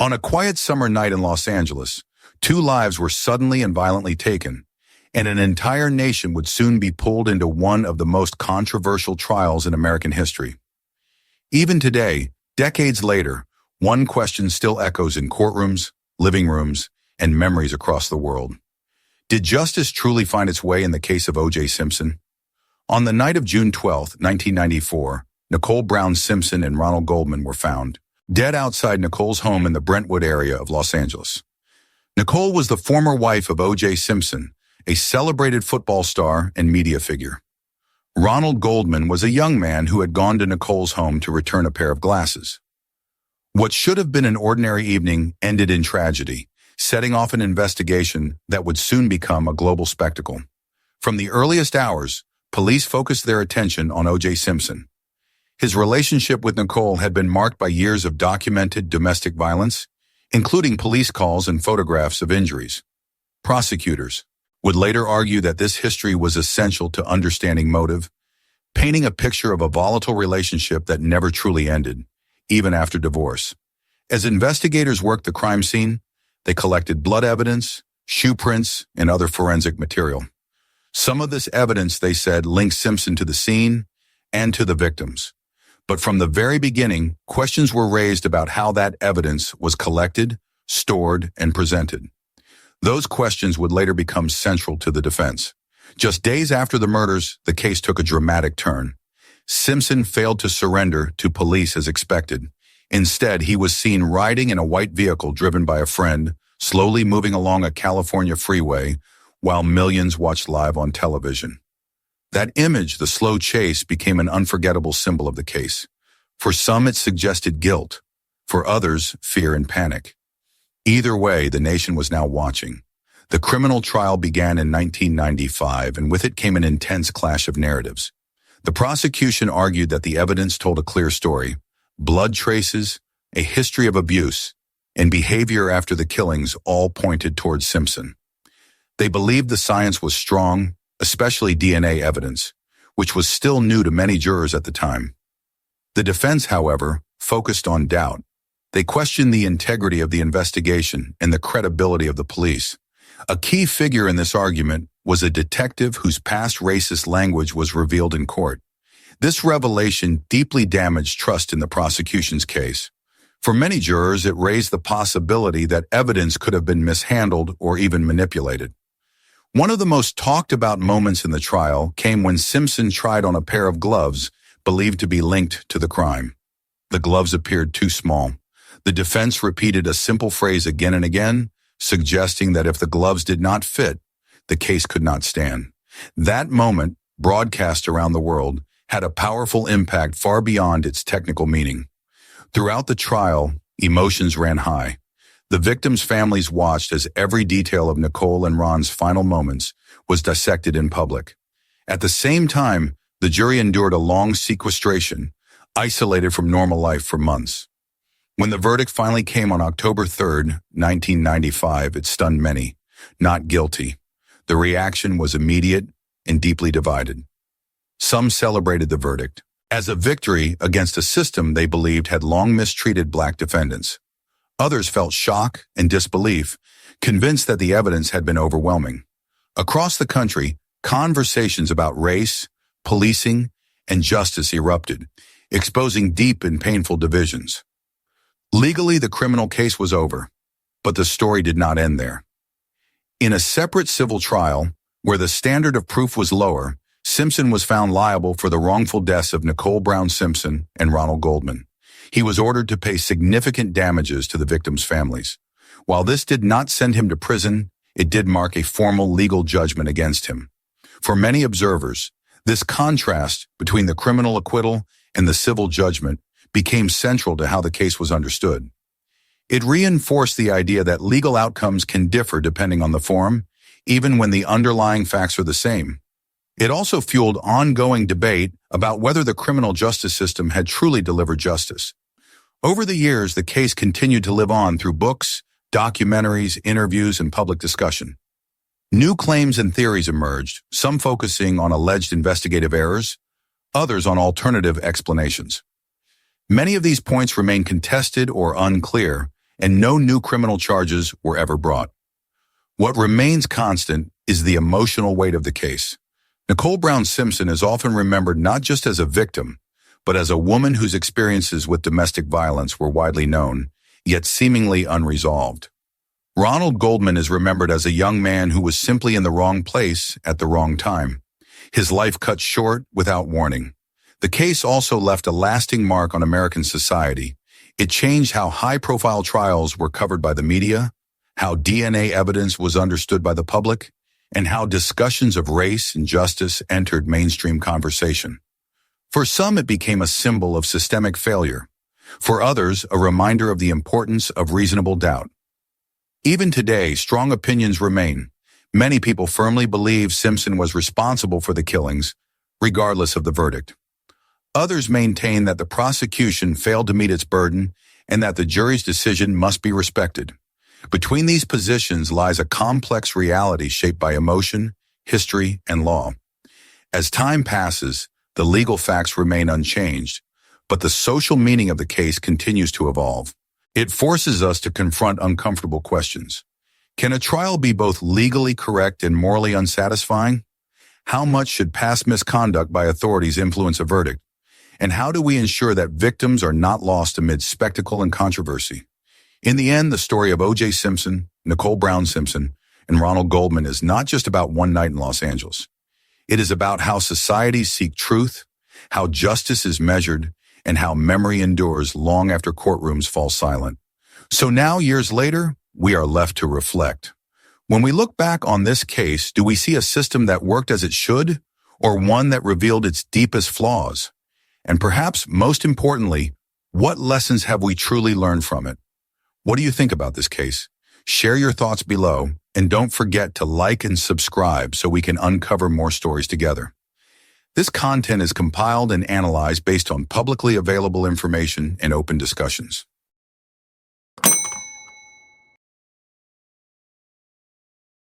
On a quiet summer night in Los Angeles, 2 lives were suddenly and violently taken, and an entire nation would soon be pulled into one of the most controversial trials in American history. Even today, decades later, one question still echoes in courtrooms, living rooms, and memories across the world. Did justice truly find its way in the case of O.J. Simpson? On the night of June 12, 1994, Nicole Brown Simpson and Ronald Goldman were found, dead outside Nicole's home in the Brentwood area of Los Angeles. Nicole was the former wife of O.J. Simpson, a celebrated football star and media figure. Ronald Goldman was a young man who had gone to Nicole's home to return a pair of glasses. What should have been an ordinary evening ended in tragedy, setting off an investigation that would soon become a global spectacle. From the earliest hours, police focused their attention on O.J. Simpson. His relationship with Nicole had been marked by years of documented domestic violence, including police calls and photographs of injuries. Prosecutors would later argue that this history was essential to understanding motive, painting a picture of a volatile relationship that never truly ended, even after divorce. As investigators worked the crime scene, they collected blood evidence, shoe prints, and other forensic material. Some of this evidence, they said, linked Simpson to the scene and to the victims. But from the very beginning, questions were raised about how that evidence was collected, stored, and presented. Those questions would later become central to the defense. Just days after the murders, the case took a dramatic turn. Simpson failed to surrender to police as expected. Instead, he was seen riding in a white vehicle driven by a friend, slowly moving along a California freeway, while millions watched live on television. That image, the slow chase, became an unforgettable symbol of the case. For some, it suggested guilt. For others, fear and panic. Either way, the nation was now watching. The criminal trial began in 1995, and with it came an intense clash of narratives. The prosecution argued that the evidence told a clear story: blood traces, a history of abuse, and behavior after the killings all pointed towards Simpson. They believed the science was strong, especially DNA evidence, which was still new to many jurors at the time. The defense, however, focused on doubt. They questioned the integrity of the investigation and the credibility of the police. A key figure in this argument was a detective whose past racist language was revealed in court. This revelation deeply damaged trust in the prosecution's case. For many jurors, it raised the possibility that evidence could have been mishandled or even manipulated. One of the most talked about moments in the trial came when Simpson tried on a pair of gloves believed to be linked to the crime. The gloves appeared too small. The defense repeated a simple phrase again and again, suggesting that if the gloves did not fit, the case could not stand. That moment, broadcast around the world, had a powerful impact far beyond its technical meaning. Throughout the trial, emotions ran high. The victims' families watched as every detail of Nicole and Ron's final moments was dissected in public. At the same time, the jury endured a long sequestration, isolated from normal life for months. When the verdict finally came on October 3, 1995, it stunned many. Not guilty. The reaction was immediate and deeply divided. Some celebrated the verdict as a victory against a system they believed had long mistreated Black defendants. Others felt shock and disbelief, convinced that the evidence had been overwhelming. Across the country, conversations about race, policing, and justice erupted, exposing deep and painful divisions. Legally, the criminal case was over, but the story did not end there. In a separate civil trial, where the standard of proof was lower, Simpson was found liable for the wrongful deaths of Nicole Brown Simpson and Ronald Goldman. He was ordered to pay significant damages to the victims' families. While this did not send him to prison, it did mark a formal legal judgment against him. For many observers, this contrast between the criminal acquittal and the civil judgment became central to how the case was understood. It reinforced the idea that legal outcomes can differ depending on the form, even when the underlying facts are the same. It also fueled ongoing debate about whether the criminal justice system had truly delivered justice. Over the years, the case continued to live on through books, documentaries, interviews, and public discussion. New claims and theories emerged, some focusing on alleged investigative errors, others on alternative explanations. Many of these points remain contested or unclear, and no new criminal charges were ever brought. What remains constant is the emotional weight of the case. Nicole Brown Simpson is often remembered not just as a victim, but as a woman whose experiences with domestic violence were widely known, yet seemingly unresolved. Ronald Goldman is remembered as a young man who was simply in the wrong place at the wrong time. His life cut short without warning. The case also left a lasting mark on American society. It changed how high-profile trials were covered by the media, how DNA evidence was understood by the public, and how discussions of race and justice entered mainstream conversation. For some, it became a symbol of systemic failure. For others, a reminder of the importance of reasonable doubt. Even today, strong opinions remain. Many people firmly believe Simpson was responsible for the killings, regardless of the verdict. Others maintain that the prosecution failed to meet its burden and that the jury's decision must be respected. Between these positions lies a complex reality shaped by emotion, history, and law. As time passes, the legal facts remain unchanged, but the social meaning of the case continues to evolve. It forces us to confront uncomfortable questions. Can a trial be both legally correct and morally unsatisfying? How much should past misconduct by authorities influence a verdict? And how do we ensure that victims are not lost amid spectacle and controversy? In the end, the story of O.J. Simpson, Nicole Brown Simpson, and Ronald Goldman is not just about one night in Los Angeles. It is about how societies seek truth, how justice is measured, and how memory endures long after courtrooms fall silent. So now, years later, we are left to reflect. When we look back on this case, do we see a system that worked as it should, or one that revealed its deepest flaws? And perhaps most importantly, what lessons have we truly learned from it? What do you think about this case? Share your thoughts below, and don't forget to like and subscribe so we can uncover more stories together. This content is compiled and analyzed based on publicly available information and open discussions.